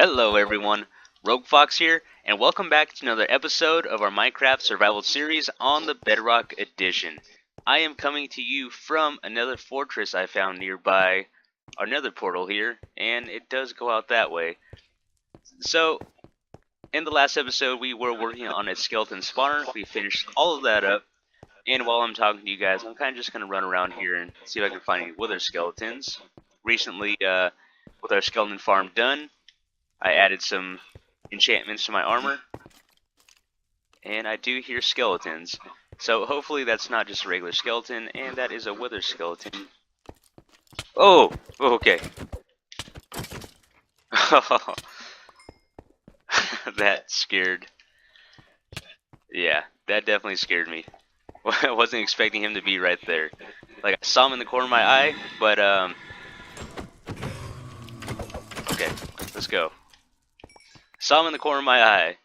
Hello everyone, Rogue Fox here, and welcome back to another episode of our Minecraft survival series on the Bedrock edition. I am coming to you from another fortress I found nearby, another portal here, and it does go out that way. So, in the last episode we were working on a skeleton spawner. We finished all of that up, and while I'm talking to you guys, I'm kind of just going to run around here and see if I can find any wither skeletons. Recently, with our skeleton farm done, I added some enchantments to my armor, and I do hear skeletons. So hopefully that's not just a regular skeleton, and that is a wither skeleton. Oh, okay. That scared. Yeah, that definitely scared me. I wasn't expecting him to be right there. Like, I saw him in the corner of my eye, but okay, let's go. Saw him in the corner of my eye,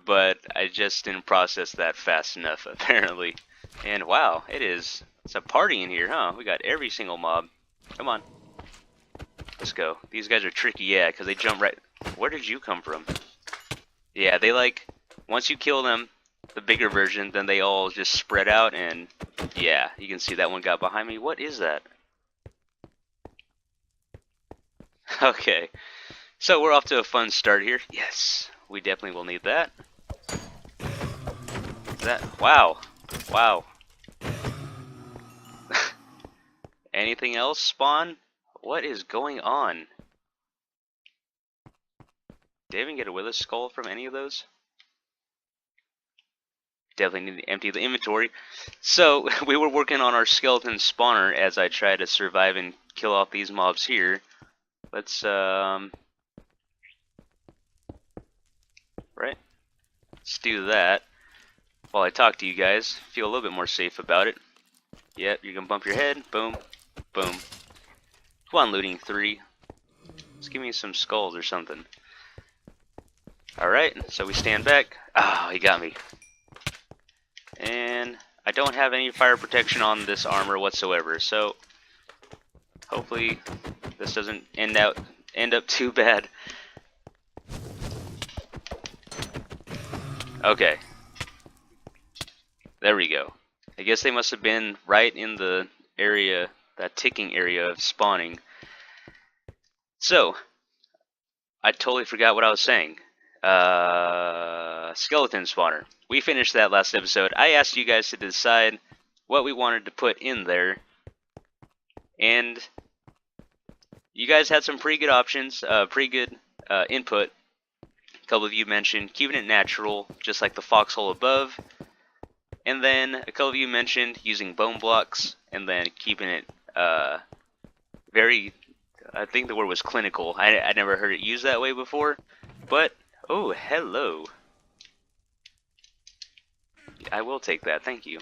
but I just didn't process that fast enough, apparently. And wow, it's a party in here, huh? We got every single mob. Come on. Let's go. These guys are tricky, yeah, because they jump right... Where did you come from? Yeah, they once you kill them, the bigger version, then they all just spread out, and yeah, you can see that one got behind me. What is that? Okay. So we're off to a fun start here. Yes, we definitely will need that. Wow. Wow. Anything else spawn? What is going on? Did I even get a wither skull from any of those? Definitely need to empty the inventory. So, we were working on our skeleton spawner as I try to survive and kill off these mobs here. Let's, right? Let's do that. While I talk to you guys, feel a little bit more safe about it. Yep, you can bump your head. Boom. Boom. Come on, looting 3. Let's give me some skulls or something. Alright, so we stand back. Ah, he got me. And I don't have any fire protection on this armor whatsoever, so hopefully this doesn't end up too bad. Okay. There we go. I guess they must have been right in the area, that ticking area of spawning. So, I totally forgot what I was saying. Skeleton spawner. We finished that last episode. I asked you guys to decide what we wanted to put in there, and you guys had some pretty good options, pretty good input. A couple of you mentioned keeping it natural, just like the foxhole above, and then a couple of you mentioned using bone blocks, and then keeping it very, I think the word was clinical. I never heard it used that way before, but oh, hello. I will take that, thank you.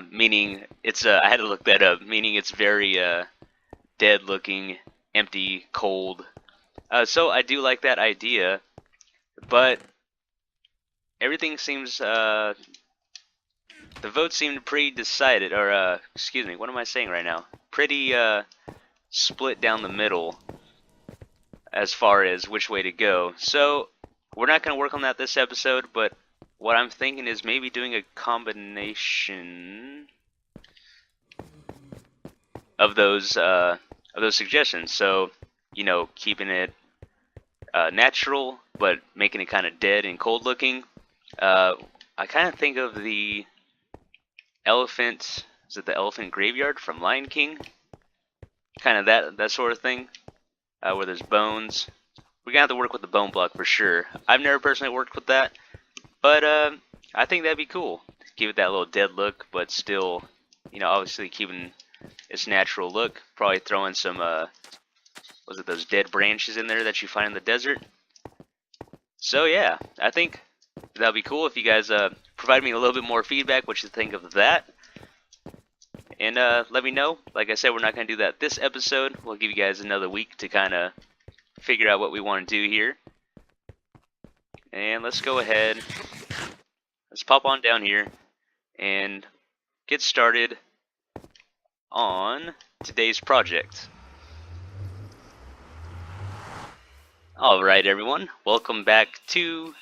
Meaning it's I had to look that up. Meaning it's very dead looking, empty, cold. So I do like that idea, but everything seems the votes seem pretty decided, or excuse me, what am I saying right now? Pretty split down the middle as far as which way to go. So we're not going to work on that this episode, but what I'm thinking is maybe doing a combination of those suggestions. So, you know, keeping it natural, but making it kind of dead and cold looking. I kind of think of the elephant. Is it the elephant graveyard from Lion King? Kind of that sort of thing, where there's bones. We're gonna have to work with the bone block for sure. I've never personally worked with that, but I think that'd be cool. Give it that little dead look, but still, you know, obviously keeping its natural look. Probably throw in some, was it those dead branches in there that you find in the desert? So yeah, I think that'd be cool if you guys provide me a little bit more feedback, what you think of that. And let me know. Like I said, we're not going to do that this episode. We'll give you guys another week to kind of figure out what we want to do here. And let's go ahead. Let's pop on down here and get started on today's project. Alright everyone, welcome back to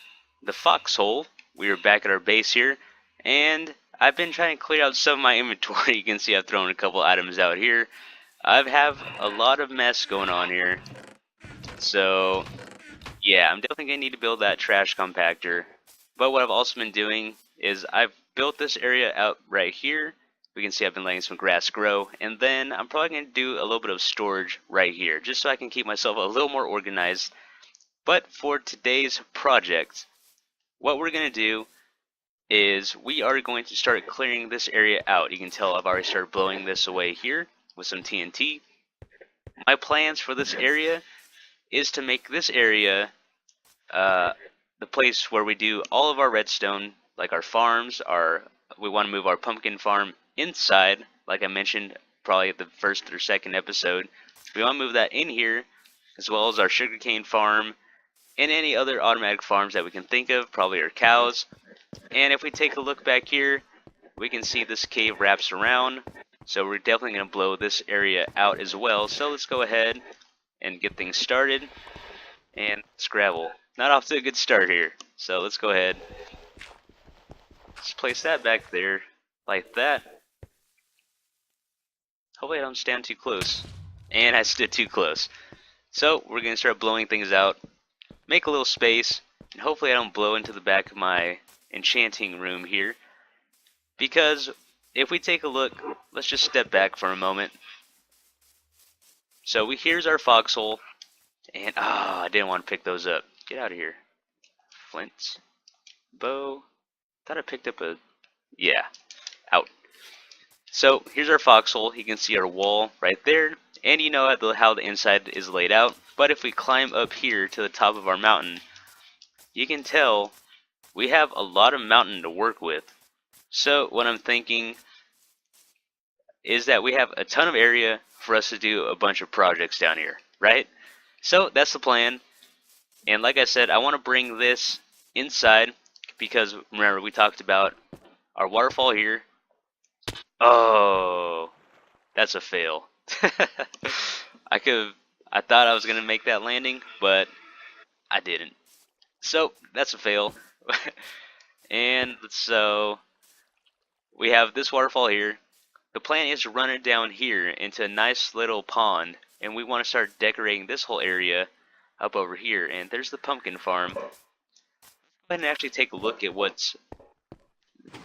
the foxhole. We are back at our base here, and I've been trying to clear out some of my inventory. You can see I've thrown a couple items out here. I have a lot of mess going on here, so yeah, I'm definitely going to need to build that trash compactor. But what I've also been doing is I've built this area out right here. We can see I've been letting some grass grow, and then I'm probably going to do a little bit of storage right here, just so I can keep myself a little more organized. But for today's project, what we're going to do is we are going to start clearing this area out. You can tell I've already started blowing this away here with some TNT. My plans for this area is to make this area the place where we do all of our redstone, like our farms. We want to move our pumpkin farm inside, like I mentioned probably at the first or second episode. We want to move that in here, as well as our sugarcane farm and any other automatic farms that we can think of, probably our cows. And if we take a look back here, we can see this cave wraps around, so we're definitely going to blow this area out as well. So let's go ahead and get things started. And it's gravel. Not off to a good start here, so let's go ahead. Let's place that back there, like that. Hopefully I don't stand too close. And I stood too close. So we're going to start blowing things out. Make a little space, and hopefully I don't blow into the back of my enchanting room here. Because if we take a look, let's just step back for a moment. So here's our foxhole, and I didn't want to pick those up. Get out of here. Flint, bow. Thought I picked up yeah, out. So here's our foxhole. You can see our wall right there, and you know how the inside is laid out. But if we climb up here to the top of our mountain, you can tell we have a lot of mountain to work with. So what I'm thinking is that we have a ton of area for us to do a bunch of projects down here, right? So that's the plan. And like I said, I want to bring this inside because remember we talked about our waterfall here. Oh, that's a fail. I thought I was gonna make that landing, but I didn't. So that's a fail. And so we have this waterfall here. The plan is to run it down here into a nice little pond, and we want to start decorating this whole area up over here. And there's the pumpkin farm. Go ahead and actually take a look at what's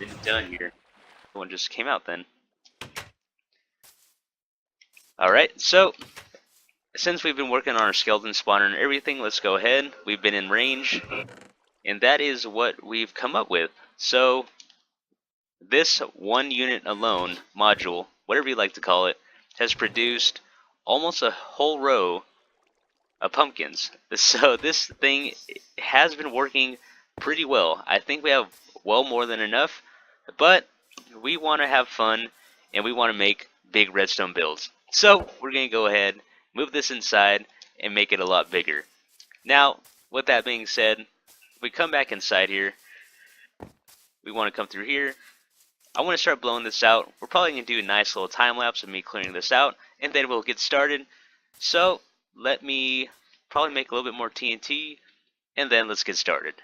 been done here. One just came out then. Alright, so since we've been working on our skeleton spawner and everything, let's go ahead. We've been in range, and that is what we've come up with. So this one unit alone, module, whatever you like to call it, has produced almost a whole row of pumpkins. So this thing has been working pretty well. I think we have well more than enough, but we want to have fun and we want to make big redstone builds. So we're going to go ahead, move this inside, and make it a lot bigger. Now, with that being said, if we come back inside here, we want to come through here. I want to start blowing this out. We're probably going to do a nice little time lapse of me clearing this out, and then we'll get started. So let me probably make a little bit more TNT, and then let's get started.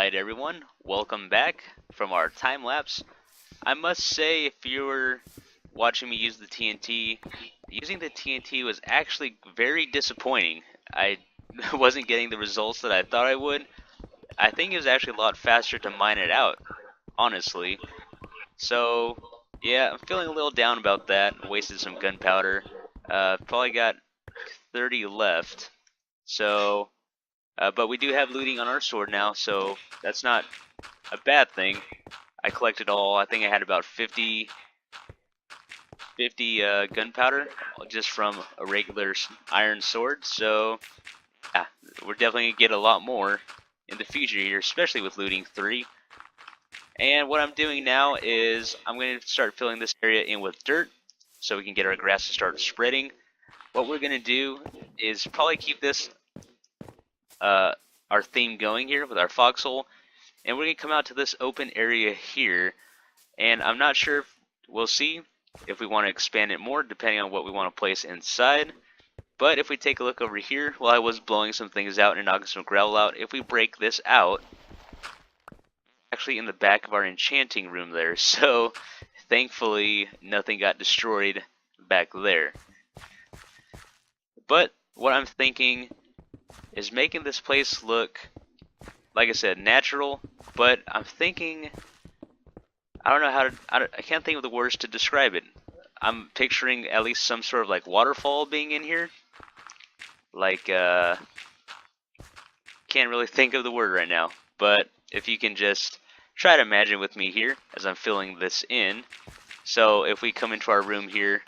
Alright everyone, welcome back from our time lapse. I must say, if you were watching me use the TNT, using the TNT was actually very disappointing. I wasn't getting the results that I thought I would. I think it was actually a lot faster to mine it out, honestly. So, yeah, I'm feeling a little down about that. Wasted some gunpowder. Probably got 30 left. So, but we do have looting on our sword now, so that's not a bad thing. I collected all, I think I had about 50 gunpowder just from a regular iron sword, so yeah, we're definitely going to get a lot more in the future here, especially with looting 3. And what I'm doing now is I'm going to start filling this area in with dirt so we can get our grass to start spreading. What we're going to do is probably keep this our theme going here with our foxhole, and we're going to come out to this open area here, and I'm not sure if we'll see if we want to expand it more depending on what we want to place inside. But if we take a look over here, while I was blowing some things out and knocking some gravel out, if we break this out, actually in the back of our enchanting room there, so thankfully nothing got destroyed back there. But what I'm thinking is making this place look, like I said, natural, but I'm thinking, I don't know how to, I can't think of the words to describe it. I'm picturing at least some sort of like waterfall being in here. Like, can't really think of the word right now, but if you can just try to imagine with me here as I'm filling this in. So if we come into our room here,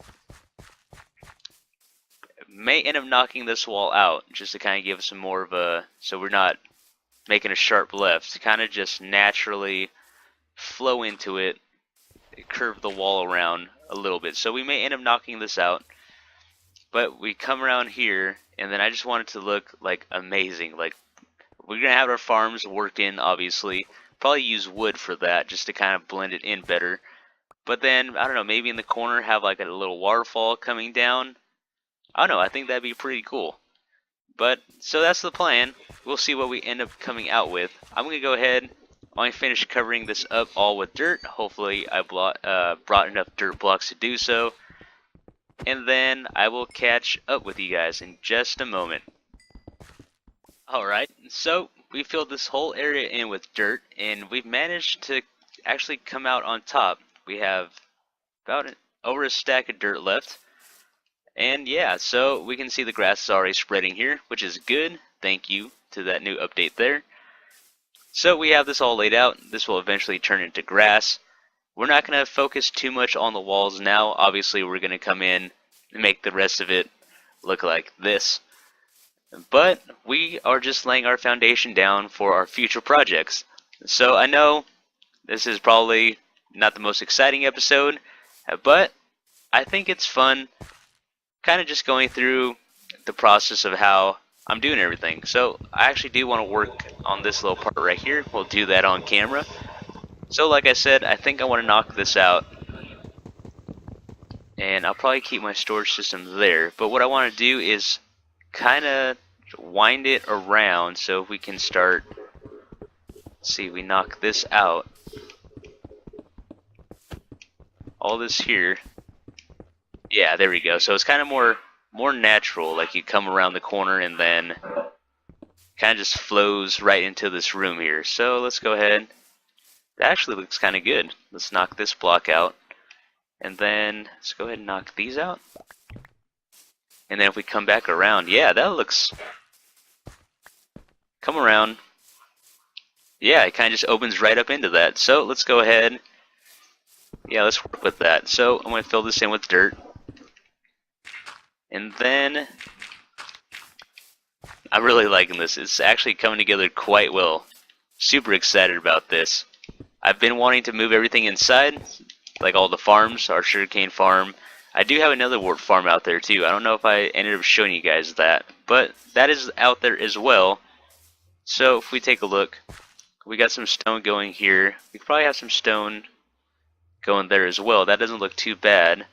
may end up knocking this wall out just to kind of give us some more of a, so we're not making a sharp left, to kind of just naturally flow into it, curve the wall around a little bit. So we may end up knocking this out, but we come around here, and then I just want it to look like amazing. Like, we're gonna have our farms worked in, obviously. Probably use wood for that just to kind of blend it in better. But then, I don't know, maybe in the corner have like a little waterfall coming down. I don't know, I think that'd be pretty cool. But, so that's the plan. We'll see what we end up coming out with. I'm going to go ahead, I finish covering this up all with dirt. Hopefully I brought enough dirt blocks to do so. And then I will catch up with you guys in just a moment. Alright, so we filled this whole area in with dirt, and we've managed to actually come out on top. We have about over a stack of dirt left. And yeah, so we can see the grass is already spreading here, which is good. Thank you to that new update there. So we have this all laid out. This will eventually turn into grass. We're not going to focus too much on the walls now. Obviously, we're going to come in and make the rest of it look like this. But we are just laying our foundation down for our future projects. So I know this is probably not the most exciting episode, but I think it's fun kind of just going through the process of how I'm doing everything. So I actually do want to work on this little part right here. We'll do that on camera. So like I said, I think I want to knock this out, and I'll probably keep my storage system there. But what I want to do is kind of wind it around so we can start, let's see, we knock this out, all this here. Yeah, there we go. So it's kind of more natural, like you come around the corner and then kind of just flows right into this room here. So let's go ahead. That actually looks kind of good. Let's knock this block out, and then let's go ahead and knock these out. And then if we come back around, yeah, that looks, come around. Yeah, it kind of just opens right up into that. So let's go ahead. Yeah, let's work with that. So I'm going to fill this in with dirt. And then, I'm really liking this. It's actually coming together quite well. Super excited about this. I've been wanting to move everything inside, like all the farms, our sugarcane farm. I do have another wart farm out there too. I don't know if I ended up showing you guys that, but that is out there as well. So if we take a look, we got some stone going here. We could probably have some stone going there as well. That doesn't look too bad.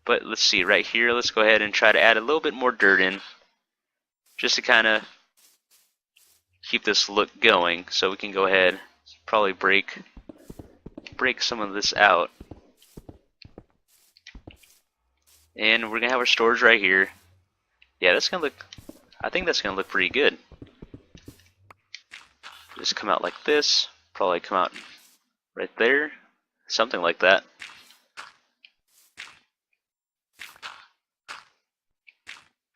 But let's see, right here, let's go ahead and try to add a little bit more dirt in, just to kind of keep this look going. So we can go ahead, probably break some of this out. And we're gonna have our storage right here. Yeah, that's gonna look, I think that's gonna look pretty good. Just come out like this, probably come out right there, something like that.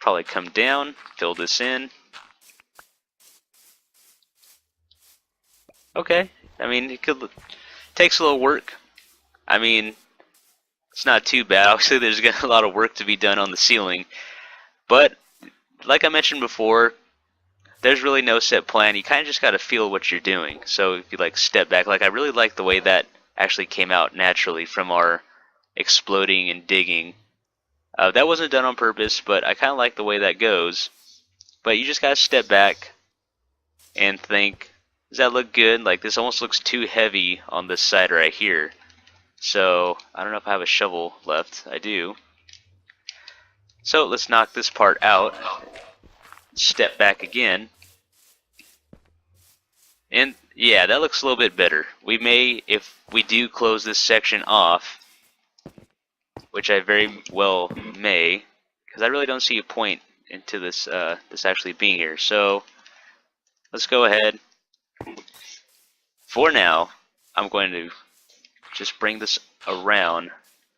Probably come down, fill this in. Okay, I mean, it takes a little work. I mean, it's not too bad. Obviously, there's a lot of work to be done on the ceiling, but like I mentioned before, there's really no set plan. You kind of just got to feel what you're doing. So if you like step back, like I really like the way that actually came out naturally from our exploding and digging. That wasn't done on purpose, but I kind of like the way that goes. But you just got to step back and think, does that look good? Like this almost looks too heavy on this side right here. So I don't know if I have a shovel left. I do. So let's knock this part out. Step back again. And yeah, that looks a little bit better. We may, if we do close this section off, which I very well may, because I really don't see a point into this this actually being here. So let's go ahead. For now, I'm going to just bring this around,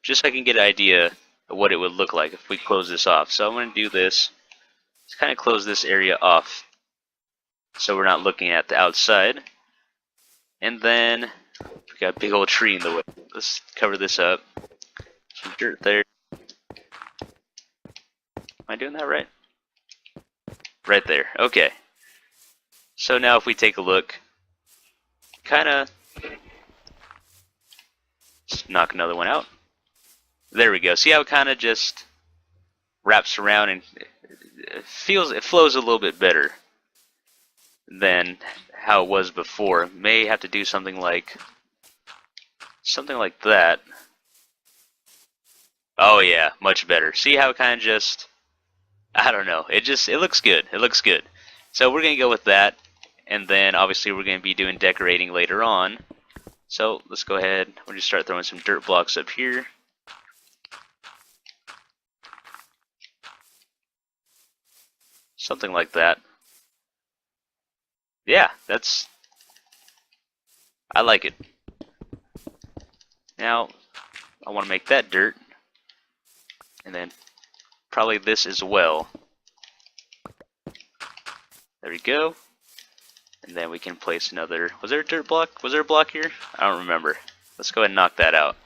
just so I can get an idea of what it would look like if we close this off. So I'm going to do this, just kind of close this area off, so we're not looking at the outside. And then we got a big old tree in the way. Let's cover this up. Some dirt there. Am I doing that right? Right there. Okay. So now if we take a look, kind of knock another one out. There we go. See how it kind of just wraps around and it flows a little bit better than how it was before. May have to do something like that. Oh yeah, much better. See how it kind of just, I don't know, it looks good. It looks good. So we're gonna go with that, and then obviously we're gonna be doing decorating later on. So let's go ahead. We'll just start throwing some dirt blocks up here. Something like that. Yeah, I like it. Now, I want to make that dirt. And then probably this as well. There we go. And then we can place another, was there a dirt block? Was there a block here? I don't remember. Let's go ahead and knock that out.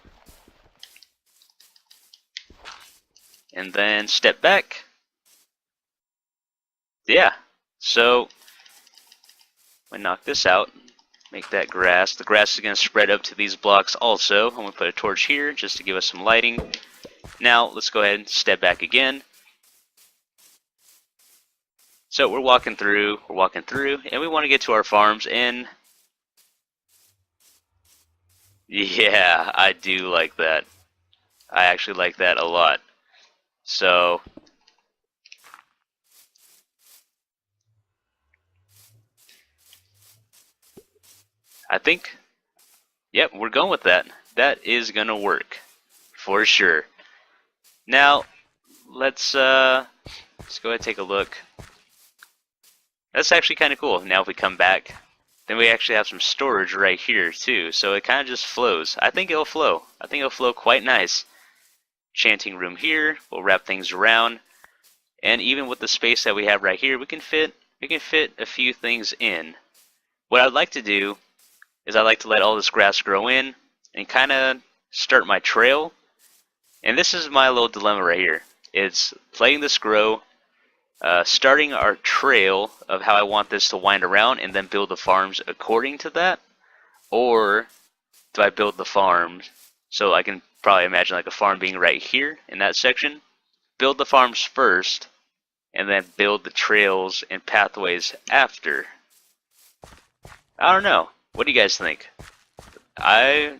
And then step back. Yeah, so we knock this out, make that grass. The grass is going to spread up to these blocks also. I'm going to put a torch here just to give us some lighting. Now let's go ahead and step back again. So we're walking through, and we want to get to our farms, and yeah, I do like that. I actually like that a lot. So I think, yep, we're going with that. That is gonna work for sure. Now let's go ahead and take a look. That's actually kind of cool. Now if we come back, then we actually have some storage right here too. So it kind of just flows. I think it'll flow. I think it'll flow quite nice. Chanting room here. We'll wrap things around, and even with the space that we have right here, we can fit a few things in. What I'd like to do is I like to let all this grass grow in and kind of start my trail. And this is my little dilemma right here. It's letting this grow, starting our trail of how I want this to wind around, and then build the farms according to that. Or do I build the farms, so I can probably imagine like a farm being right here in that section. Build the farms first, and then build the trails and pathways after. I don't know. What do you guys think? I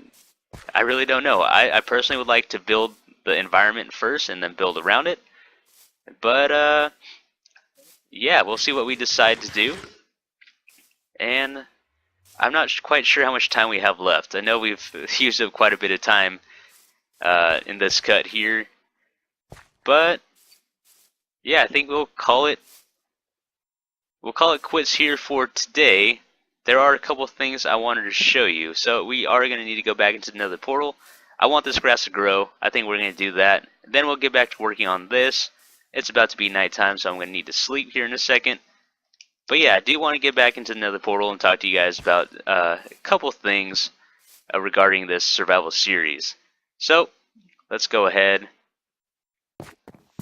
really don't know. I personally would like to build the environment first and then build around it. But yeah, we'll see what we decide to do. And I'm not quite sure how much time we have left. I know we've used up quite a bit of time in this cut here, but yeah, I think we'll call it quits here for today. There are a couple of things I wanted to show you. So we are going to need to go back into another portal. I want this grass to grow. I think we're going to do that. Then we'll get back to working on this. It's about to be nighttime, so I'm going to need to sleep here in a second. But yeah, I do want to get back into another portal and talk to you guys about a couple things regarding this survival series. So let's go ahead.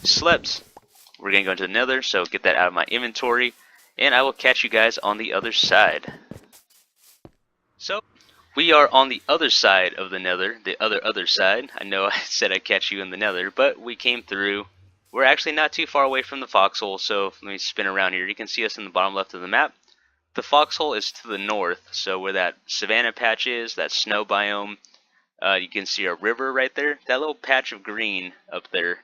Slept. We're going to go into the nether, so get that out of my inventory. And I will catch you guys on the other side. So, we are on the other side of the nether, the other side. I know I said I'd catch you in the nether, but we came through. We're actually not too far away from the foxhole, so let me spin around here. You can see us in the bottom left of the map. The foxhole is to the north, so where that savanna patch is, that snow biome, you can see a river right there. That little patch of green up there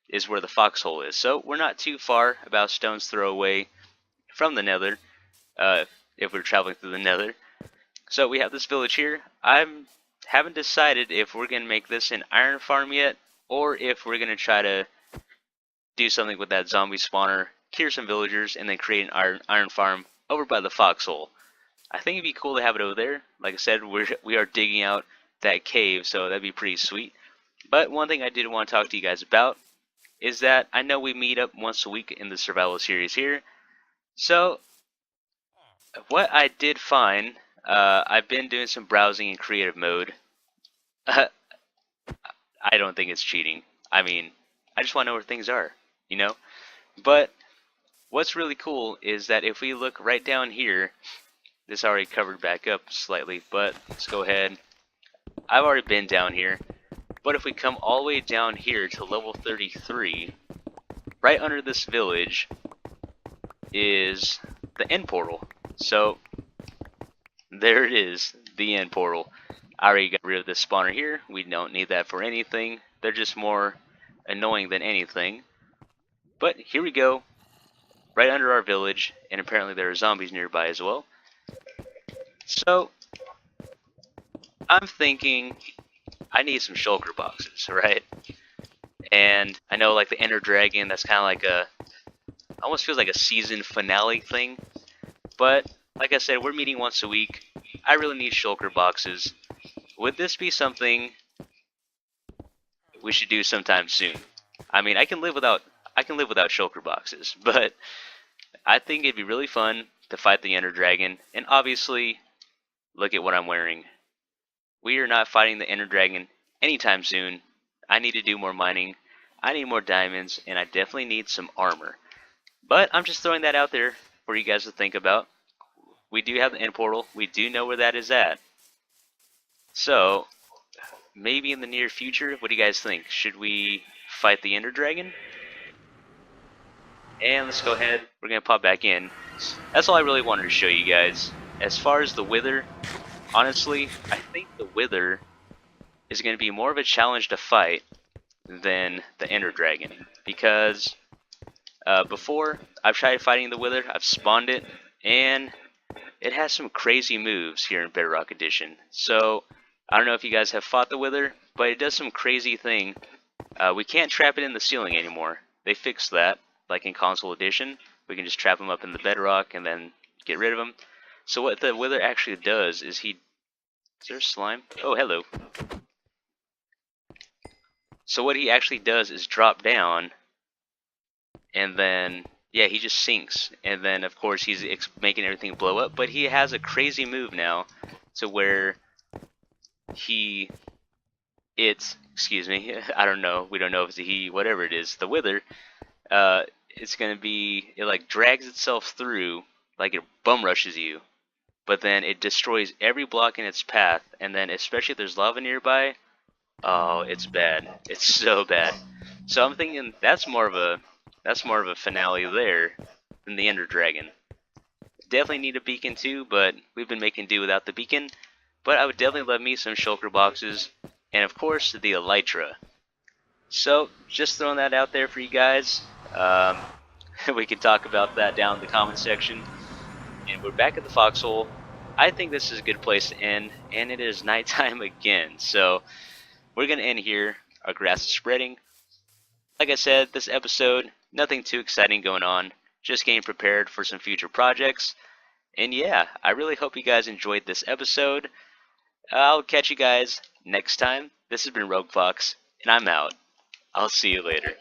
is where the foxhole is. So, we're not too far, about stone's throw away from the nether, if we're traveling through the nether. So we have this village here. I haven't decided if we're going to make this an iron farm yet, or if we're going to try to do something with that zombie spawner, cure some villagers, and then create an iron farm over by the foxhole. I think it'd be cool to have it over there. Like I said, we are digging out that cave, so that'd be pretty sweet. But one thing I did want to talk to you guys about is that I know we meet up once a week in the survival series here. So, what I did find, I've been doing some browsing in creative mode. I don't think it's cheating. I mean, I just want to know where things are, you know? But, what's really cool is that if we look right down here, this already covered back up slightly, but let's go ahead. I've already been down here. But if we come all the way down here to level 33, right under this village is the end portal. So there it is, the end portal. I already got rid of this spawner here. We don't need that for anything. They're just more annoying than anything. But here we go, right under our village, and apparently there are zombies nearby as well. So I'm thinking I need some shulker boxes, right? And I know like the Ender Dragon, that's kind of like a, almost feels like a season finale thing. But like I said, we're meeting once a week. I really need shulker boxes. Would this be something we should do sometime soon? I mean, I can live without shulker boxes, but I think it'd be really fun to fight the Ender Dragon. And obviously, look at what I'm wearing. We are not fighting the Ender Dragon anytime soon. I need to do more mining. I need more diamonds, and I definitely need some armor. But I'm just throwing that out there for you guys to think about. We do have the end portal. We do know where that is at. So, maybe in the near future, what do you guys think? Should we fight the Ender Dragon? And let's go ahead. We're going to pop back in. That's all I really wanted to show you guys. As far as the Wither, honestly, I think the Wither is going to be more of a challenge to fight than the Ender Dragon. Because before, I've tried fighting the Wither, I've spawned it, and it has some crazy moves here in Bedrock Edition. So, I don't know if you guys have fought the Wither, but it does some crazy thing. We can't trap it in the ceiling anymore. They fixed that, like in Console Edition. We can just trap him up in the bedrock and then get rid of him. So what the Wither actually does is he... Is there slime? Oh, hello. So what he actually does is drop down, and then, yeah, he just sinks. And then, of course, he's making everything blow up. But he has a crazy move now to where excuse me, I don't know. We don't know if it's a he, whatever it is. The Wither, it's going to be, it like drags itself through, like it bum rushes you. But then it destroys every block in its path. And then, especially if there's lava nearby, oh, it's bad. It's so bad. So I'm thinking that's more of a finale there than the Ender Dragon. Definitely need a beacon too, but we've been making do without the beacon. But I would definitely love me some shulker boxes, and of course the elytra. So just throwing that out there for you guys. We could talk about that down in the comment section. And we're back at the foxhole, I think this is a good place to end, and it is nighttime again. So we're gonna end here. Our grass is spreading. Like I said, this episode, nothing too exciting going on. Just getting prepared for some future projects. And yeah, I really hope you guys enjoyed this episode. I'll catch you guys next time. This has been Rogue Fox, and I'm out. I'll see you later.